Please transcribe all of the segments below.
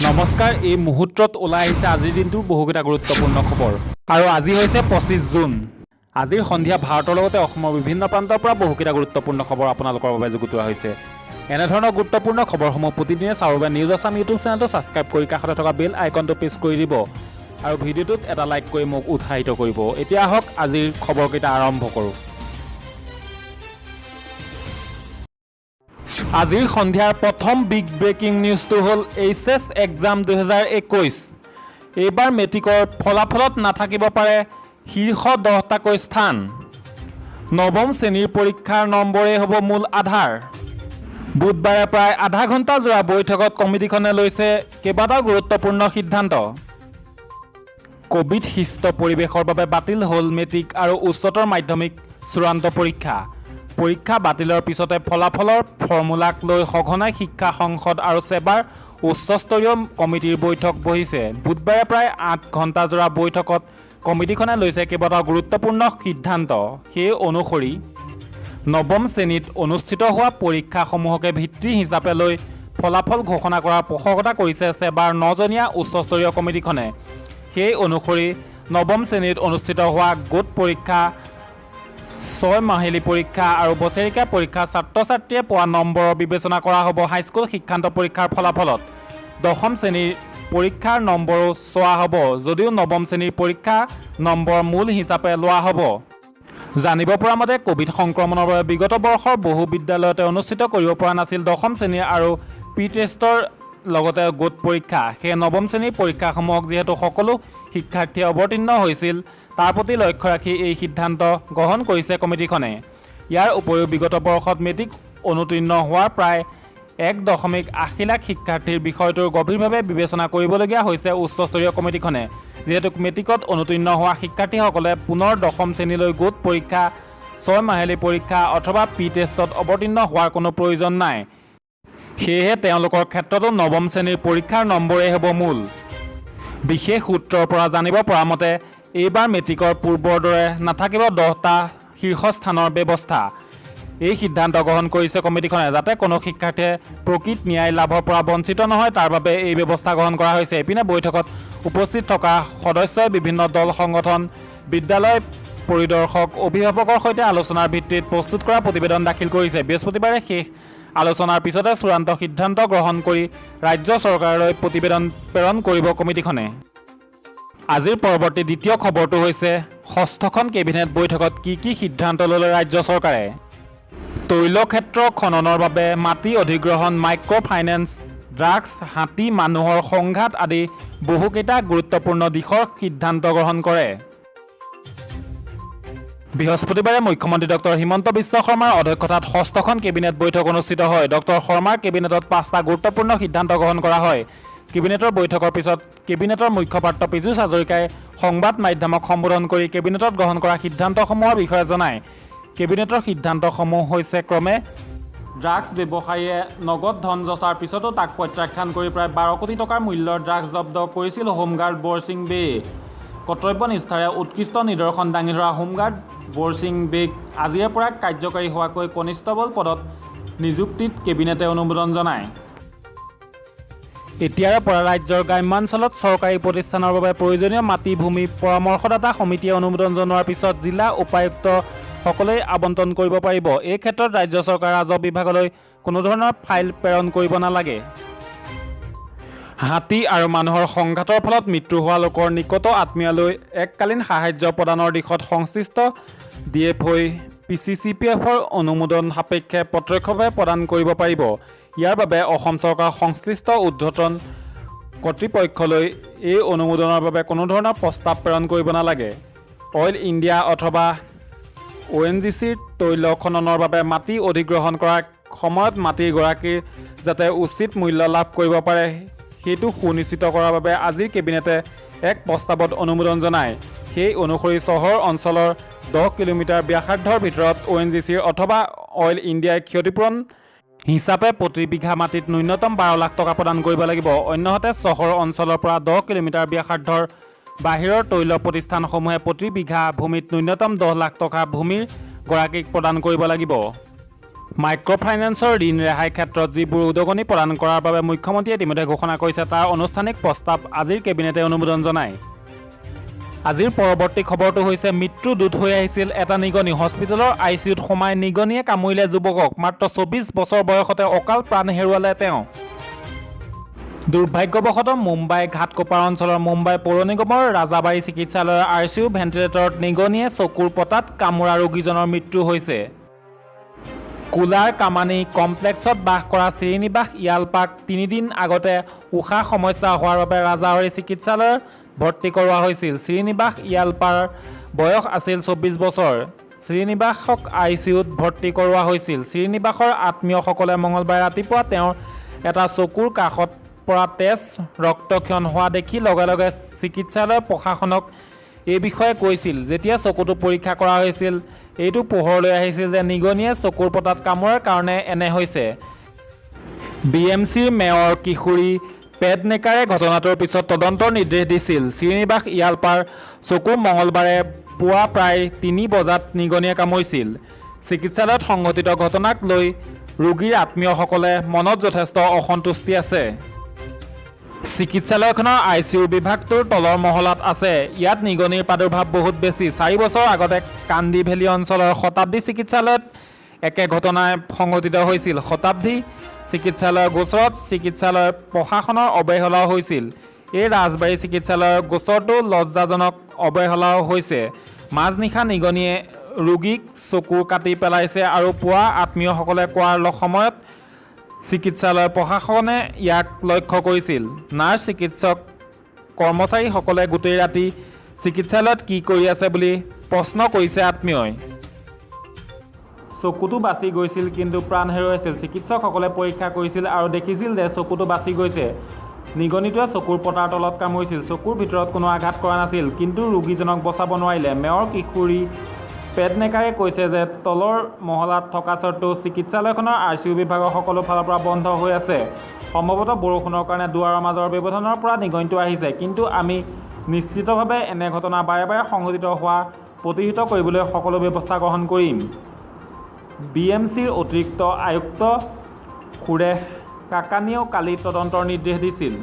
নমস্কাৰ এই মুহূৰ্তত ওলাই আহিছে আজিৰ দিনটোৰ বহুকেইটা গুৰুত্বপূৰ্ণ খবৰ আৰু আজি হৈছে 25 জুন আজিৰ সন্ধিয়া ভাৰতৰ লগতে অসমৰ বিভিন্ন প্ৰান্তৰ পৰা বহুকেইটা গুৰুত্বপূৰ্ণ খবৰ আপোনালোকৰ বাবে যুগুতোৱা হৈছে এনে ধৰণৰ গুৰুত্বপূৰ্ণ খবৰসমূহ প্ৰতিদিনে চাবৰ বাবে নিউজ আসাম ইউটিউব চেনেলটো সাবস্ক্ৰাইব কৰি কাষতে থকা বেল আইকনটো প্ৰেছ কৰি দিব আৰু ভিডিঅ'টোত এটা লাইক কৰি মোক উৎসাহিত কৰিব এতিয়া আহক আজিৰ খবৰকেইটা আৰম্ভ কৰোঁ আজিৰ সন্ধিয়াৰ প্ৰথম বিগ ব্ৰেকিং নিউজটো হ'ল এইচএছ এক্সাম 2021 এইবাৰ মেট্ৰিকৰ ফলাফলত নাথাকিব পাৰে শীৰ্ষ 10টাকৈ স্থান নৱম শ্ৰেণীৰ পৰীক্ষাৰ নম্বৰেই হ'ব মূল আধাৰ বুধবাৰে প্ৰায় আধা ঘণ্টা যোৱা বৈঠকত কমিটিখনে লৈছে কেইবাটাও গুৰুত্বপূৰ্ণ সিদ্ধান্ত কোভিড হিষ্ট পৰিৱেশৰ বাবে বাতিল হ'ল মেট্ৰিক আৰু উচ্চতৰ মাধ্যমিক চূড়ান্ত পৰীক্ষা বাতিলৰ পিছতে ফলাফলৰ ফৰ্মুলাক লৈ সঘনাই শিক্ষা সংসদ আৰু সেবাৰ উচ্চস্তৰীয় কমিটিৰ বৈঠক বহিছে বুধবাৰে প্ৰায় 8 ঘণ্টা যোৱা বৈঠকত কমিটিখনে লৈছে কেইবাটাও গুৰুত্বপূৰ্ণ সিদ্ধান্ত সেই অনুসৰি নৱম শ্ৰেণীত অনুষ্ঠিত হোৱা পৰীক্ষাসমূহকে ভিত্তি হিচাপে লৈ ফলাফল ঘোষণা কৰাৰ পোষকতা কৰিছে সেবাৰ 9জনীয়া উচ্চস্তৰীয় কমিটিখনে সেই অনুসৰি নৱম শ্ৰেণীত অনুষ্ঠিত হোৱা গোট পৰীক্ষা 6 মাহিলী পৰীক্ষা আৰু বছৰেকীয়া পৰীক্ষা ছাত্ৰ-ছাত্ৰীয়ে পোৱা নম্বৰৰ বিবেচনা কৰা হ'ব হাইস্কুল শিক্ষান্ত পৰীক্ষাৰ ফলাফলত দশম শ্ৰেণীৰ পৰীক্ষাৰ নম্বৰো চোৱা হ'ব যদিও নৱম শ্ৰেণীৰ পৰীক্ষা নম্বৰ মূল হিচাপে লোৱা হ'ব জানিব পৰা মতে কোভিড সংক্ৰমণৰ বাবে বিগত বৰ্ষৰ বহু বিদ্যালয়তে অনুষ্ঠিত কৰিব পৰা নাছিল দশম শ্ৰেণীৰ আৰু প্ৰি টেষ্টৰ লগতে গোট পৰীক্ষা সেই নৱম শ্ৰেণীৰ পৰীক্ষাসমূহক যিহেতু সকলো শিক্ষাৰ্থীয়ে অৱতীৰ্ণ হৈছিল তাৰ প্ৰতি লক্ষ্য ৰাখি এই সিদ্ধান্ত গ্ৰহণ কৰিছে কমিটিখনে ইয়াৰ উপৰিও বিগত বৰ্ষত মেট্ৰিক অনুতীৰ্ণ হোৱাৰ প্ৰায় 1.80 লাখ শিক্ষাৰ্থীৰ বিষয়টোৰ গভীৰভাৱে বিবেচনা কৰিবলগীয়া হৈছে উচ্চস্তৰীয় কমিটিখনে যিহেতু মেট্ৰিকত অনুতীৰ্ণ হোৱা শিক্ষাৰ্থীসকলে পুনৰ দশম শ্ৰেণীলৈ গোট পৰীক্ষা 6 মাহিলী পৰীক্ষা অথবা প্ৰি টেষ্টত অৱতীৰ্ণ হোৱাৰ কোনো প্ৰয়োজন নাই সেয়েহে তেওঁলোকৰ ক্ষেত্ৰতো নৱম শ্ৰেণীৰ পৰীক্ষাৰ নম্বৰেই হ'ব মূল বিশেষ সূত্ৰৰ পৰা জানিব পৰা মতে এইবাৰ মেট্ৰিকৰ পূৰ্বৰ দৰে নাথাকিব 10টা শীৰ্ষস্থানৰ ব্যৱস্থা এই সিদ্ধান্ত গ্ৰহণ কৰিছে কমিটিখনে যাতে কোনো শিক্ষাৰ্থীয়ে প্ৰকৃত ন্যায় লাভৰ পৰা বঞ্চিত নহয় তাৰ বাবে এই ব্যৱস্থা গ্ৰহণ কৰা হৈছে এপিনে বৈঠকত উপস্থিত থকা সদস্যই বিভিন্ন দল সংগঠন বিদ্যালয় পৰিদৰ্শক অভিভাৱকৰ সৈতে আলোচনাৰ ভিত্তিত প্ৰস্তুত কৰা প্ৰতিবেদন দাখিল কৰিছে বৃহস্পতিবাৰে শেষ আলোচনাৰ পিছতে চূড়ান্ত সিদ্ধান্ত গ্ৰহণ কৰি ৰাজ্য চৰকাৰলৈ প্ৰতিবেদন প্ৰেৰণ কৰিব কমিটিখনে আজিৰ পৰৱৰ্তী দ্বিতীয় খবৰটো হৈছে ষষ্ঠখন কেবিনেট বৈঠকত কি সিদ্ধান্ত ল'লে ৰাজ্য চৰকাৰে তৈল ক্ষেত্ৰ খননৰ বাবে মাটি অধিগ্ৰহণ মাইক্ৰ ফাইনেন্স ড্ৰাগছ হাতী মানুহৰ সংঘাত আদি বহুকেইটা গুৰুত্বপূৰ্ণ দিশৰ সিদ্ধান্ত গ্ৰহণ কৰে বৃহস্পতিবাৰে মুখ্যমন্ত্ৰী ডক্টৰ হিমন্ত বিশ্ব শৰ্মাৰ অধ্যক্ষতাত ষষ্ঠখন কেবিনেট বৈঠক অনুষ্ঠিত হয় ডক্টৰ শৰ্মাৰ কেবিনেটত 5টা গুৰুত্বপূৰ্ণ সিদ্ধান্ত গ্ৰহণ কৰা হয় কেবিনেটৰ বৈঠকৰ পিছত কেবিনেটৰ মুখপাত্ৰ পীযুষ হাজৰিকাই সংবাদ মাধ্যমক সম্বোধন কৰি কেবিনেটত গ্ৰহণ কৰা সিদ্ধান্তসমূহৰ বিষয়ে জনায় কেবিনেটৰ সিদ্ধান্তসমূহ হৈছে ক্ৰমে ড্ৰাগছ ব্যৱসায়ীয়ে নগদ ধন যচাৰ পিছতো তাক প্ৰত্যাখ্যান কৰি প্ৰায় 12 কোটি টকাৰ মূল্যৰ ড্ৰাগছ জব্দ কৰিছিল হোমগাৰ্ড বৰছিং বে কৰ্তব্যনিষ্ঠাৰে উৎকৃষ্ট নিদৰ্শন দাঙি ধৰা হোমগাৰ্ড বৰছিং বেক আজিৰে পৰা কাৰ্যকাৰী হোৱাকৈ কনিষ্টবল পদত নিযুক্তিত কেবিনেটে অনুমোদন জনায় এতিয়াৰে পৰা ৰাজ্যৰ গ্ৰাম্যাঞ্চলত চৰকাৰী প্ৰতিষ্ঠানৰ বাবে প্ৰয়োজনীয় মাটি ভূমি পৰামৰ্শদাতা সমিতিয়ে অনুমোদন জনোৱাৰ পিছত জিলা উপায়ুক্তসকলে আবণ্টন কৰিব পাৰিব এই ক্ষেত্ৰত ৰাজ্য চৰকাৰ ৰাজহ বিভাগলৈ কোনো ধৰণৰ ফাইল প্ৰেৰণ কৰিব নালাগে হাতী আৰু মানুহৰ সংঘাতৰ ফলত মৃত্যু হোৱা লোকৰ নিকট আত্মীয়লৈ এককালীন সাহায্য প্ৰদানৰ দিশত সংশ্লিষ্ট DFO PCCPFৰ অনুমোদন সাপেক্ষে প্ৰত্যক্ষভাৱে প্ৰদান কৰিব পাৰিব ইয়াৰ বাবে অসম চৰকাৰ সংশ্লিষ্ট ঊৰ্ধ্বতন কৰ্তৃপক্ষলৈ এই অনুমোদনৰ বাবে কোনো ধৰণৰ প্ৰস্তাৱ প্ৰেৰণ কৰিব নালাগে অইল ইণ্ডিয়া অথবা ONGCৰ তৈল খননৰ বাবে মাটি অধিগ্ৰহণ কৰাৰ সময়ত মাটিৰ গৰাকীৰ যাতে উচিত মূল্য লাভ কৰিব পাৰে সেইটো সুনিশ্চিত কৰাৰ বাবে আজিৰ কেবিনেটে এক প্ৰস্তাৱত অনুমোদন জনায় সেই অনুসৰি চহৰ অঞ্চলৰ 10 কিলোমিটাৰ ব্যাসাৰ্ধৰ ভিতৰত ONGCৰ অথবা অইল ইণ্ডিয়াই ক্ষতিপূৰণ হিচাপে প্ৰতি বিঘা মাটিত ন্যূনতম 12 লাখ টকা প্ৰদান কৰিব লাগিব অন্যহাতে চহৰ অঞ্চলৰ পৰা 10 কিলোমিটাৰ ব্যাসাৰ্ধৰ বাহিৰৰ তৈল প্ৰতিষ্ঠানসমূহে প্ৰতি বিঘা ভূমিত ন্যূনতম 10 লাখ টকা ভূমিৰ গৰাকীক প্ৰদান কৰিব লাগিব মাইক্ৰ' ফাইনেন্সৰ ঋণ ৰেহাইৰ ক্ষেত্ৰত যিবোৰ উদগনি প্ৰদান কৰাৰ বাবে মুখ্যমন্ত্ৰীয়ে ইতিমধ্যে ঘোষণা কৰিছে তাৰ আনুষ্ঠানিক প্ৰস্তাৱ আজিৰ কেবিনেটে অনুমোদন জনায়। আজিৰ পৰৱৰ্তী খবৰটো হৈছে মৃত্যু দূত হৈ আহিছিল এটা নিগনি। হস্পিটেলৰ ICUত সোমাই নিগনিয়ে কামুৰিলে যুৱকক। মাত্ৰ 24 বছৰ বয়সতে অকাল প্ৰাণ হেৰুৱালে তেওঁ। দুৰ্ভাগ্যবশতঃ মুম্বাই ঘাটকোপাৰ অঞ্চলৰ মুম্বাই পৌৰ নিগমৰ ৰাজাবাৰী চিকিৎসালয়ৰ ICU ভেণ্টিলেটৰত নিগনিয়ে চকুৰ পতাত কামোৰা ৰোগীজনৰ মৃত্যু হৈছে। কুলাৰ কামানী কমপ্লেক্সত বাস কৰা শ্ৰীনিবাস ইয়ালপাক 3 দিন আগতে উশাহ সমস্যা হোৱাৰ বাবে ৰাজাবাৰী চিকিৎসালয়ত ভৰ্তি কৰোৱা হৈছিল। শ্ৰীনিবাস ইয়ালপাৰ বয়স আছিল 24 বছৰ। শ্ৰীনিবাসক ICUত ভৰ্তি কৰোৱা হৈছিল। শ্ৰীনিবাসৰ আত্মীয়সকলে মঙলবাৰে ৰাতিপুৱা তেওঁৰ এটা চকুৰ কাষত পৰা তেজ ৰক্তক্ষৰণ হোৱা দেখি লগে লগে চিকিৎসালয়ৰ প্ৰশাসনক এই বিষয়ে কৈছিল। যেতিয়া চকুটো পৰীক্ষা কৰা হৈছিল এইটো পোহৰলৈ আহিছিল যে নিগনিয়ে চকুৰ পতাত কামোৰাৰ কাৰণে এনে হৈছে। BMCৰ মেয়ৰ কিশোৰী পেডনেকাৰে ঘটনাটোৰ পিছত তদন্তৰ নিৰ্দেশ দিছিল। শ্ৰীনিবাস ইয়ালপাৰ চকুৰ মঙলবাৰে পুৱা প্ৰায় 3 বজাত নিগনিয়ে কামুৰিছিল। চিকিৎসালয়ত সংঘটিত ঘটনাক লৈ ৰোগীৰ আত্মীয়সকলে মনত যথেষ্ট অসন্তুষ্টি আছে। চিকিৎসালয়খনৰ ICU বিভাগটোৰ তলৰ মহলাত আছে। ইয়াত নিগনিৰ প্ৰাদুৰ্ভাৱ বহুত বেছি। 4 বছৰ আগতে কান্দি ভেলী অঞ্চলৰ শতাব্দী চিকিৎসালয়ত একে ঘটনা সংঘটিত হৈছিল। শতাব্দী চিকিৎসালয়ৰ গোচৰত চিকিৎসালয়ৰ প্ৰশাসনৰ অৱহেলাও হৈছিল। এই ৰাজবাৰী চিকিৎসালয়ৰ গোচৰটো লজ্জাজনক অৱহেলাও হৈছে। মাজনিশা নিগনিয়ে ৰোগীক চকু কাটি পেলাইছে আৰু পুৱা আত্মীয়সকলে কোৱাৰ সময়ত চিকিৎসালয়ৰ প্ৰশাসনে ইয়াক লক্ষ্য কৰিছিল। নাৰ্ছ চিকিৎসক কৰ্মচাৰীসকলে গোটেই ৰাতি চিকিৎসালয়ত কি কৰি আছে বুলি প্ৰশ্ন কৰিছে আত্মীয়ই। চকুটো বাচি গৈছিল কিন্তু প্ৰাণ হেৰুৱাইছিল। চিকিৎসকসকলে পৰীক্ষা কৰিছিল আৰু দেখিছিল যে চকুটো বাচি গৈছে। নিগনিটোৱে চকুৰ পতাৰ তলত কামুৰিছিল। চকুৰ ভিতৰত কোনো আঘাত কৰা নাছিল কিন্তু ৰোগীজনক বচাব নোৱাৰিলে। মেয়ৰ কিশোৰী পেডনেকাৰে কৈছে যে তলৰ মহলাত থকা স্বত্বেও চিকিৎসালয়খনৰ ICU বিভাগৰ সকলো ফালৰ পৰা বন্ধ হৈ আছে। সম্ভৱতঃ বৰষুণৰ কাৰণে দুৱাৰৰ মাজৰ ব্যৱধানৰ পৰা নিগনিটো আহিছে। কিন্তু আমি নিশ্চিতভাৱে এনে ঘটনা বাৰে বাৰে সংঘটিত হোৱা প্ৰতিহত কৰিবলৈ সকলো ব্যৱস্থা গ্ৰহণ কৰিম। BMCৰ অতিৰিক্ত আয়ুক্ত সুৰেশ কাকানীয়েও কালি তদন্তৰ নিৰ্দেশ দিছিল।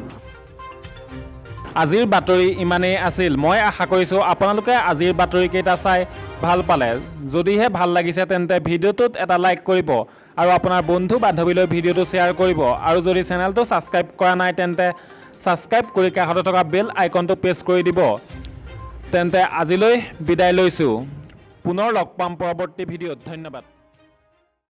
আজিৰ বাতৰি ইমানেই আছিল। মই আশা কৰিছোঁ আপোনালোকে আজিৰ বাতৰিকেইটা চাই ভাল পালে। যদিহে ভাল লাগিছে তেন্তে ভিডিঅ'টোত এটা লাইক কৰিব আৰু আপোনাৰ বন্ধু বান্ধৱীলৈ ভিডিঅ'টো শ্বেয়াৰ কৰিব আৰু যদি চেনেলটো ছাবস্ক্ৰাইব কৰা নাই তেন্তে ছাবস্ক্ৰাইব কৰি কাষতে থকা বেল আইকনটো প্ৰেছ কৰি দিব। তেন্তে আজিলৈ বিদায় লৈছোঁ। পুনৰ লগ পাম পৰৱৰ্তী ভিডিঅ'ত। ধন্যবাদ।